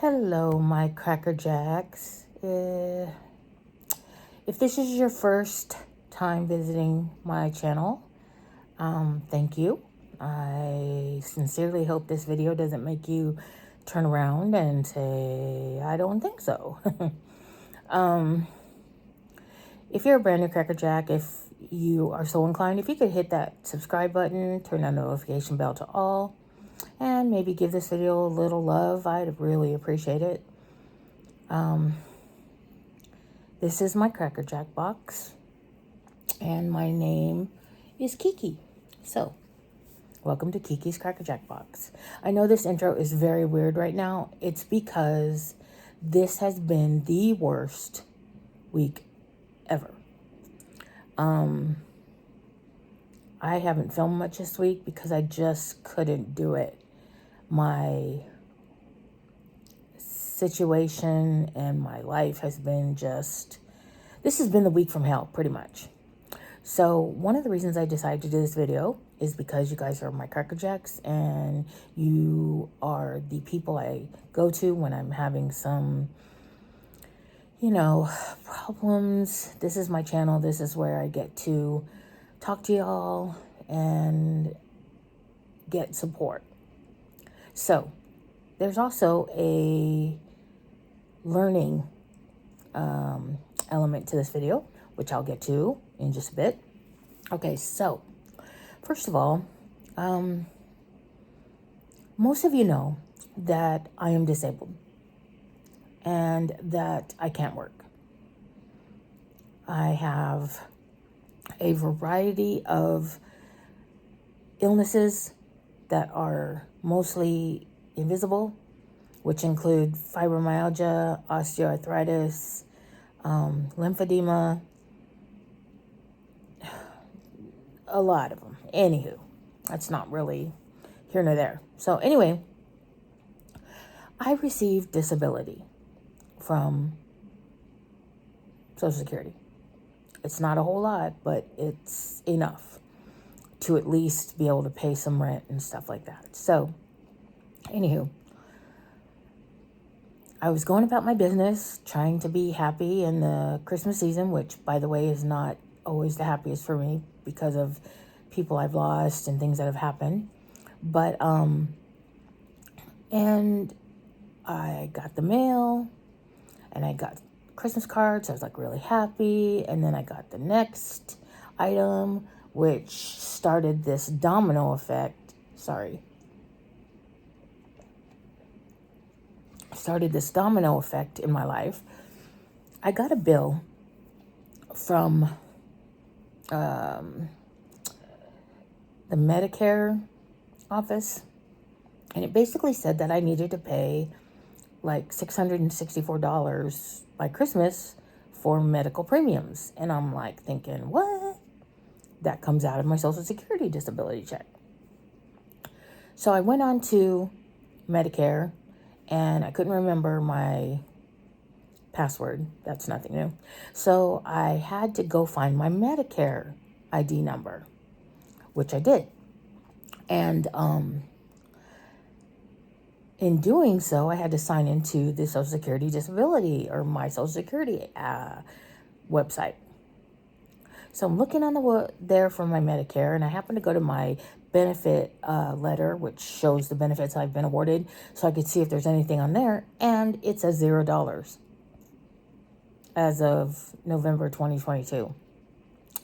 Hello, my Cracker Jacks. If this is your first time visiting my channel, thank you. I sincerely hope this video doesn't make you turn around and say, I don't think so. If you're a brand new Cracker Jack, if you are so inclined, if you could hit that subscribe button, turn that notification bell to all, and maybe give this video a little love, I'd really appreciate it. This is my Cracker Jack box, and my name is Kiki. So, welcome to Kiki's Cracker Jack box. I know this intro is very weird right now. It's because this has been the worst week ever. I haven't filmed much this week because I just couldn't do it. My situation and my life has been this has been the week from hell, pretty much. So one of the reasons I decided to do this video is because you guys are my Cracker Jacks and you are the people I go to when I'm having some, problems. This is my channel. This is where I get to talk to y'all and get support. So there's also a learning element to this video, which I'll get to in just a bit. Okay, so first of all, most of you know that I am disabled and that I can't work. I have a variety of illnesses that are mostly invisible, which include fibromyalgia, osteoarthritis, lymphedema, a lot of them. Anywho, that's not really here nor there. So anyway, I received disability from Social Security. It's not a whole lot, but it's enough to at least be able to pay some rent and stuff like that. So anywho, I was going about my business, trying to be happy in the Christmas season, which, by the way, is not always the happiest for me because of people I've lost and things that have happened. But, and I got the mail, and I got Christmas cards. I was, really happy. And then I got the next item, which started this domino effect. Started this domino effect in my life. I got a bill from the Medicare office, and it basically said that I needed to pay like $664 by Christmas for medical premiums. And I'm thinking, what? That comes out of my Social Security disability check. So I went on to Medicare, and I couldn't remember my password. That's nothing new. So I had to go find my Medicare ID number, which I did. And in doing so, I had to sign into the Social Security disability or my Social Security website. So I'm looking on there for my Medicare, and I happen to go to my benefit letter, which shows the benefits I've been awarded, so I could see if there's anything on there, and it says $0 as of November 2022.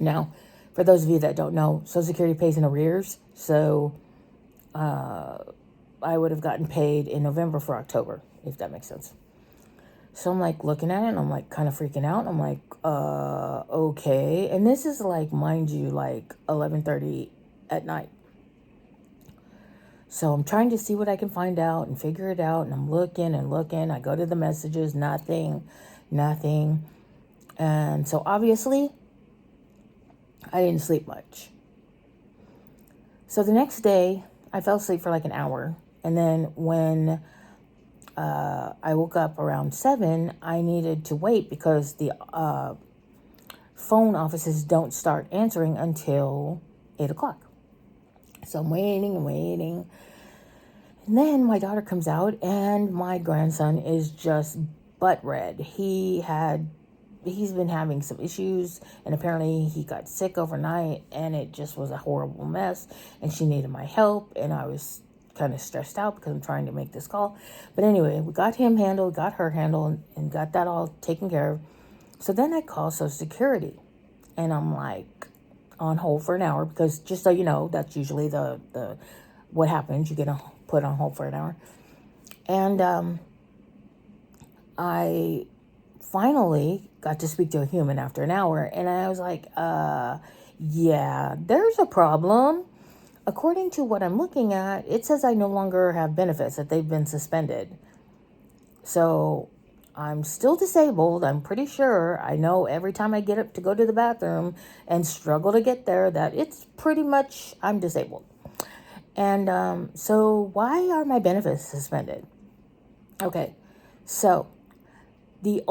Now, for those of you that don't know, Social Security pays in arrears, so I would have gotten paid in November for October, if that makes sense. So I'm looking at it, and I'm kind of freaking out. I'm okay. And this is mind you, 11:30 at night. So I'm trying to see what I can find out and figure it out. And I'm looking and looking. I go to the messages, nothing. And so obviously, I didn't sleep much. So the next day, I fell asleep for an hour. And then when I woke up around 7, I needed to wait because the phone offices don't start answering until 8 o'clock. So I'm waiting and waiting. And then my daughter comes out and my grandson is just butt red. He's been having some issues, and apparently he got sick overnight, and it just was a horrible mess, and she needed my help, and I was kind of stressed out because I'm trying to make this call. But anyway, we got him handled, got her handled, and got that all taken care of. So then I call Social Security, and I'm like on hold for an hour, because just so you know, that's usually the what happens. You get put on hold for an hour. And I finally got to speak to a human after an hour, and I was like, yeah, there's a problem. According to what I'm looking at, it says I no longer have benefits, that they've been suspended. So I'm still disabled. I'm pretty sure. I know every time I get up to go to the bathroom and struggle to get there, that it's pretty much I'm disabled. And so why are my benefits suspended? Okay, so let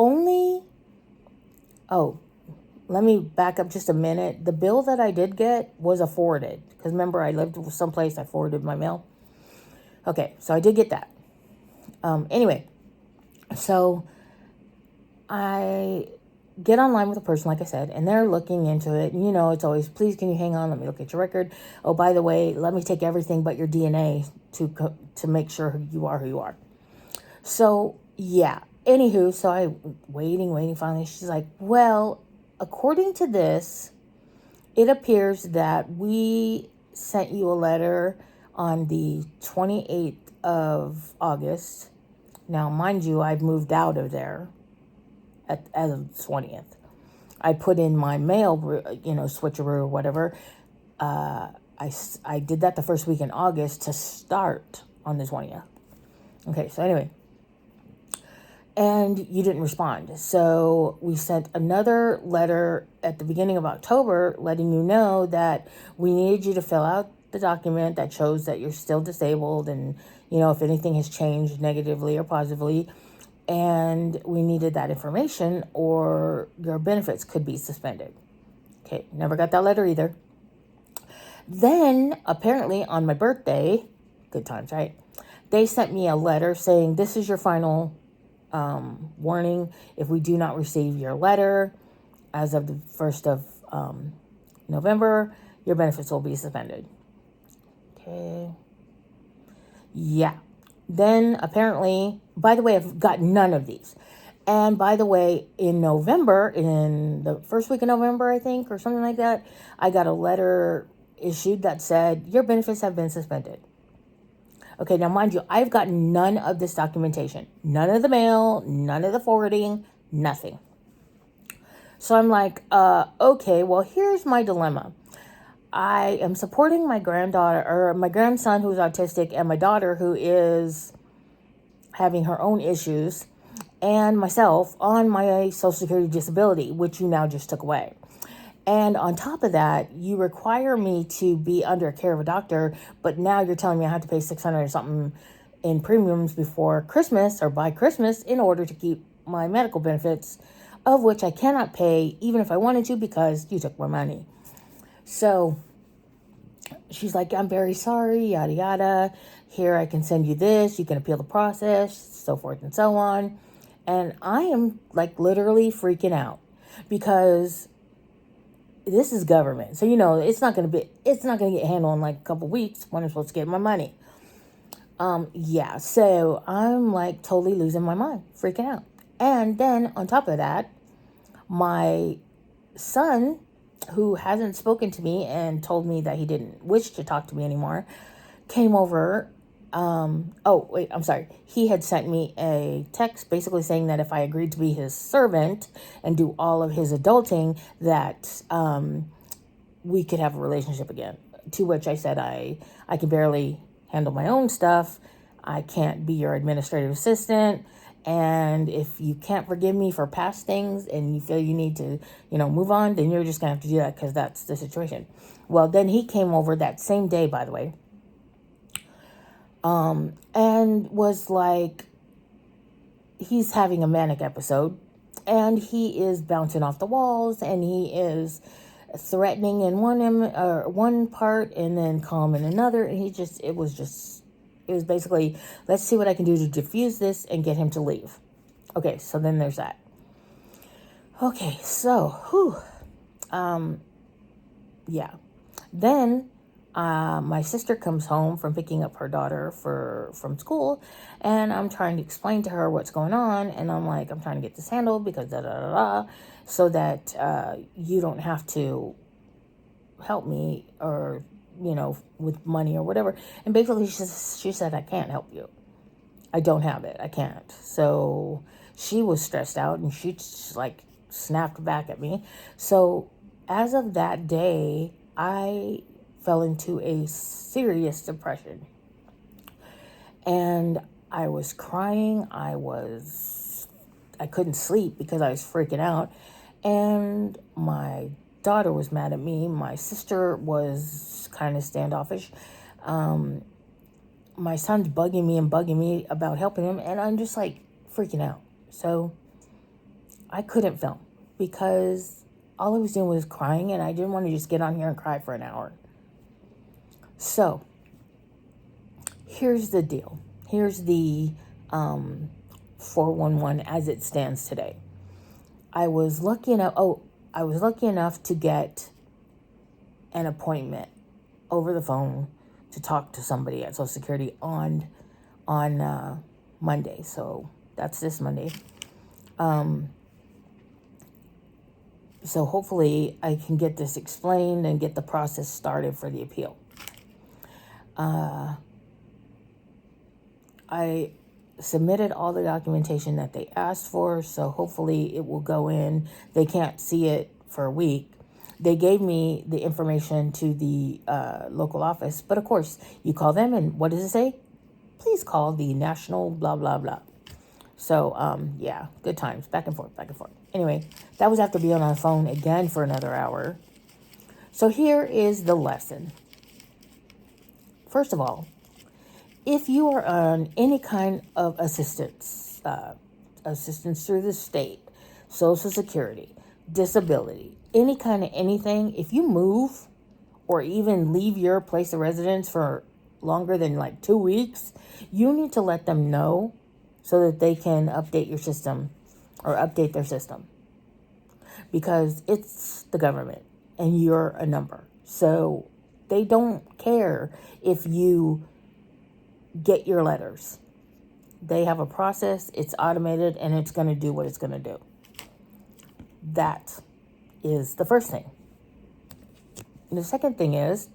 me back up just a minute. The bill that I did get was a forwarded, because remember, I lived someplace, I forwarded my mail. Okay, so I did get that. Anyway, so I get online with a person, like I said, and they're looking into it. And, it's always, please, can you hang on? Let me look at your record. Oh, by the way, let me take everything but your DNA to make sure you are who you are. So, yeah. Anywho, so I waiting. Finally, she's like, well, according to this, it appears that we sent you a letter on the 28th of August. Now, mind you, I've moved out of there as of the 20th. I put in my mail, switcheroo or whatever. I did that the first week in August to start on the 20th. Okay, so anyway. And you didn't respond. So we sent another letter at the beginning of October letting you know that we needed you to fill out the document that shows that you're still disabled, and, if anything has changed negatively or positively. And we needed that information or your benefits could be suspended. Okay, never got that letter either. Then, apparently, on my birthday, good times, right? They sent me a letter saying, this is your final warning. If we do not receive your letter as of the 1st of November, your benefits will be suspended. Okay. Yeah. Then apparently, by the way, I've got none of these. And by the way, in November, in the first week of November, I think, or something like that, I got a letter issued that said, your benefits have been suspended. Okay, now mind you, I've got none of this documentation. None of the mail, none of the forwarding, nothing. So I'm like, okay, well, here's my dilemma. I am supporting my grandson who's autistic, and my daughter who is having her own issues, and myself on my Social Security disability, which you now just took away. And on top of that, you require me to be under care of a doctor, but now you're telling me I have to pay $600 or something in premiums before Christmas or by Christmas in order to keep my medical benefits, of which I cannot pay even if I wanted to because you took my money. So she's like, I'm very sorry, yada, yada. Here, I can send you this. You can appeal the process, so forth and so on. And I am like literally freaking out because this is government. So, it's not going to get handled in like a couple weeks when I'm supposed to get my money. Yeah. So I'm like totally losing my mind, freaking out. And then on top of that, my son, who hasn't spoken to me and told me that he didn't wish to talk to me anymore, came over. He had sent me a text basically saying that if I agreed to be his servant and do all of his adulting, that we could have a relationship again. To which I said I can barely handle my own stuff. I can't be your administrative assistant. And if you can't forgive me for past things and you feel you need to, move on, then you're just going to have to do that because that's the situation. Well, then he came over that same day, by the way, and was like, he's having a manic episode and he is bouncing off the walls and he is threatening in one part and then calm in another. And it was just It was basically, let's see what I can do to diffuse this and get him to leave. Okay, so then there's that. Okay, so, yeah. Then my sister comes home from picking up her daughter from school, and I'm trying to explain to her what's going on, and I'm like, I'm trying to get this handled because da-da-da-da, so that you don't have to help me or, with money or whatever. And basically she said, I can't help you. I don't have it. I can't. So she was stressed out, and she just like snapped back at me. So as of that day, I fell into a serious depression. And I was crying. I couldn't sleep because I was freaking out. And my daughter was mad at me. My sister was kind of standoffish. My son's bugging me about helping him, and I'm just like freaking out. So I couldn't film because all I was doing was crying, and I didn't want to just get on here and cry for an hour. So here's the deal. Here's the 411 as it stands today. I was lucky enough to get an appointment over the phone to talk to somebody at Social Security on Monday. So that's this Monday. So hopefully I can get this explained and get the process started for the appeal. I submitted all the documentation that they asked for, so hopefully it will go in. They can't see it for a week. They gave me the information to the local office, but of course, you call them, and what does it say? Please call the national blah, blah, blah. So, yeah, good times, back and forth. Anyway, that was after being on the phone again for another hour. So here is the lesson. First of all, if you are on any kind of assistance through the state, Social Security, disability, any kind of anything, if you move or even leave your place of residence for longer than like 2 weeks, you need to let them know so that they can update your system or update their system, because it's the government and you're a number. So they don't care if you get your letters. They have a process, it's automated, and it's going to do what it's going to do. That is the first thing. And the second thing is,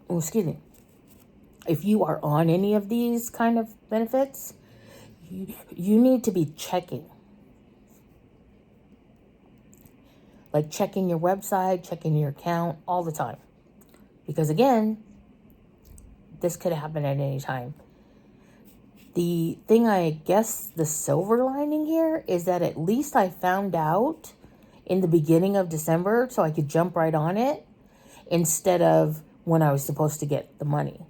if you are on any of these kind of benefits, you need to be checking. Like checking your website, checking your account all the time. Because again, this could happen at any time. The thing, I guess, the silver lining here is that at least I found out in the beginning of December so I could jump right on it instead of when I was supposed to get the money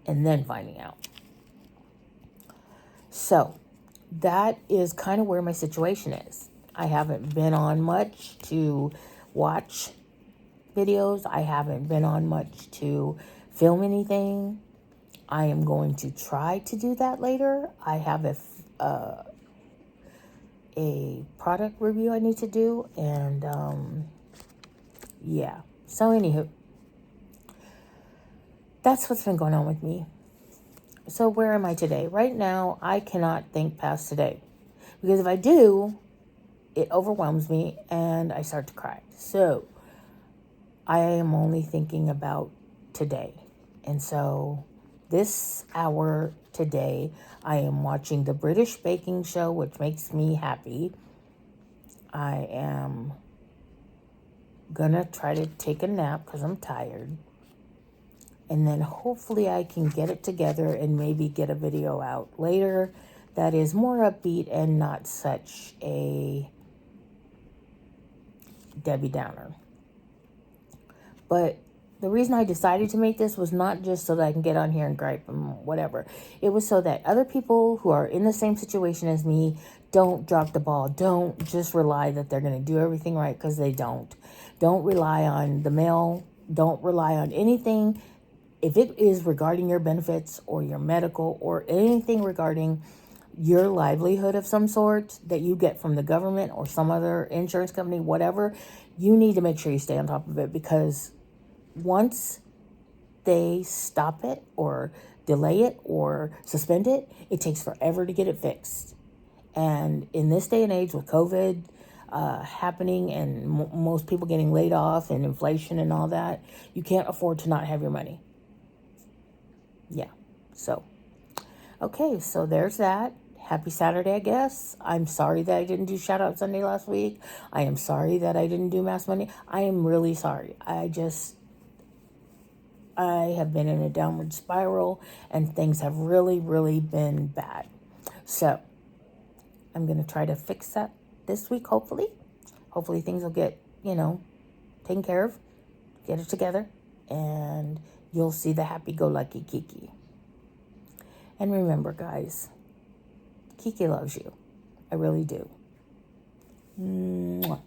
and then finding out. So that is kind of where my situation is. I haven't been on much to watch videos. I haven't been on much to film anything. I am going to try to do that later. I have a product review I need to do, and yeah. So anywho, that's what's been going on with me. So where am I today? Right now, I cannot think past today, because if I do, it overwhelms me and I start to cry. So I am only thinking about today. And so this hour today, I am watching the British baking show, which makes me happy. I am gonna try to take a nap because I'm tired. And then hopefully I can get it together and maybe get a video out later that is more upbeat and not such a Debbie Downer. But the reason I decided to make this was not just so that I can get on here and gripe and whatever. It was so that other people who are in the same situation as me don't drop the ball. Don't just rely that they're going to do everything right, because they don't. Don't rely on the mail. Don't rely on anything if it is regarding your benefits or your medical or anything regarding your livelihood of some sort that you get from the government or some other insurance company, whatever, you need to make sure you stay on top of it, because once they stop it or delay it or suspend it, it takes forever to get it fixed. And in this day and age with COVID happening and most people getting laid off and inflation and all that, you can't afford to not have your money. Yeah. So, okay, so there's that. Happy Saturday, I guess. I'm sorry that I didn't do Shout Out Sunday last week. I am sorry that I didn't do Mass Monday. I am really sorry. I have been in a downward spiral and things have really, really been bad. So I'm going to try to fix that this week, hopefully. Hopefully things will get, taken care of, get it together, and you'll see the happy-go-lucky Kiki. And remember, guys, Kiki loves you. I really do. Mwah.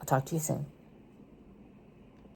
I'll talk to you soon.